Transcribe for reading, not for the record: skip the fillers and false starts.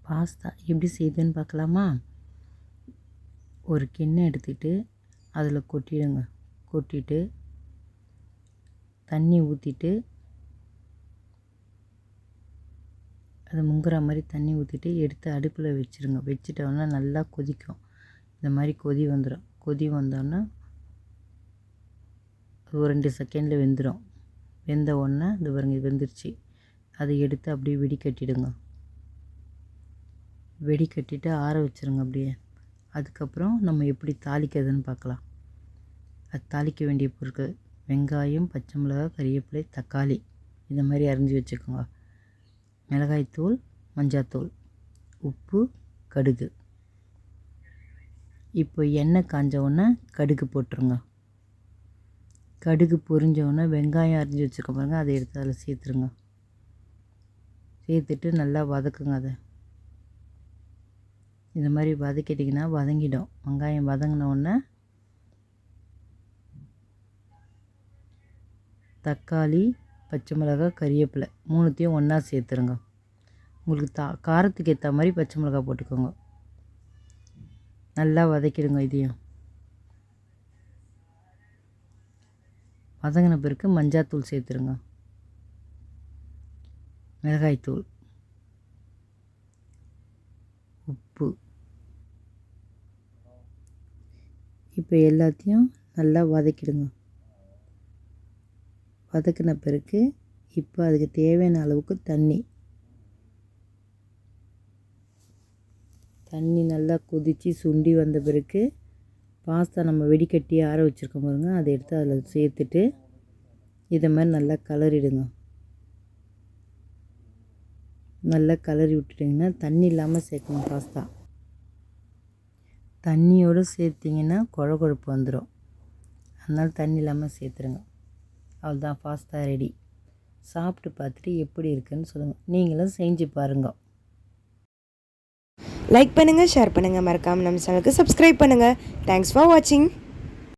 Pasta எப்படி செய்யுதுன்னு பார்க்கலாமா? ஒரு கிண்ணம் எடுத்துகிட்டு அதில் கொட்டிடுங்க. கொட்டிட்டு தண்ணி ஊற்றிட்டு அது முங்குற மாதிரி தண்ணி ஊற்றிட்டு எடுத்து அடுப்பில் வச்சுருங்க. வச்சுட்டோன்னா நல்லா கொதிக்கும். இந்த மாதிரி கொதி வந்துடும். கொதி வந்தோன்னா அது ஒரு 2 செகண்டில் வெந்துடும். வெந்த உடனே இது பாருங்க வெந்துருச்சு. அதை எடுத்து அப்படியே வெடிக்கட்டிடுங்க. வெடிக்கட்டிட்டு ஆற வச்சுருங்க அப்படியே. அதுக்கப்புறம் நம்ம எப்படி தாளிக்கிறதுன்னு பார்க்கலாம். அது தாளிக்க வேண்டிய பொருட்கள் வெங்காயம், பச்சை மிளகாய், கறிவேப்பிலை, தக்காளி இந்த மாதிரி அரிஞ்சு வச்சுக்கோங்க. மிளகாய்த்தூள், மஞ்சாத்தூள், உப்பு, கடுகு. இப்போ எண்ணெய் காஞ்ச உடனே கடுகு போட்டுருங்க. கடுகு பொரிஞ்ச உடனே வெங்காயம் அரிஞ்சு வச்சுருக்க பாருங்க, அதை எடுத்து அதில் சேர்த்துருங்க. சேர்த்துட்டு நல்லா வதக்குங்க. அதை இந்த மாதிரி வதக்கிட்டிங்கன்னா வதங்கிடும். வெங்காயம் வதங்கின உடனே தக்காளி, பச்சை மிளகாய், கறிவேப்பிலை மூணுத்தையும் ஒன்றா சேர்த்துருங்க. உங்களுக்கு காரத்துக்கு ஏற்ற மாதிரி பச்சை மிளகாய் போட்டுக்கோங்க. நல்லா வதக்கிடுங்க. இதையும் வதங்கின பிறகு மஞ்சாத்தூள் சேர்த்துருங்க, மிளகாய்த்தூள், உப்பு. இப்போ எல்லாத்தையும் நல்லா வதக்கிடுங்க. வதக்கின பிறகு இப்போ அதுக்கு தேவையான அளவுக்கு தண்ணி நல்லா கொதித்து சுண்டி வந்த பிறகு பாஸ்தா நம்ம வெடிக்கட்டி ஆற வச்சுருக்கோம் பாருங்க, அதை எடுத்து அதில் சேர்த்துட்டு இதை மாதிரி நல்லா கலரிடுங்க. நல்லா கலரி விட்டுட்டிங்கன்னா தண்ணி இல்லாமல் சேர்க்கணும். பாஸ்தா தண்ணியோடு சேர்த்திங்கன்னா குழகுழப்பு வந்துடும். அதனால் தண்ணி இல்லாமல் சேர்த்துருங்க. அவ்வளோதான், பாஸ்தா ரெடி. சாப்பிட்டு பார்த்துட்டு எப்படி இருக்குன்னு சொல்லுங்கள். நீங்களும் செஞ்சு பாருங்கள். லைக் பண்ணுங்கள், ஷேர் பண்ணுங்கள், மறக்காமல் நம்ம சேனலுக்கு சப்ஸ்கிரைப் பண்ணுங்கள். தேங்க்ஸ் ஃபார் வாட்சிங்.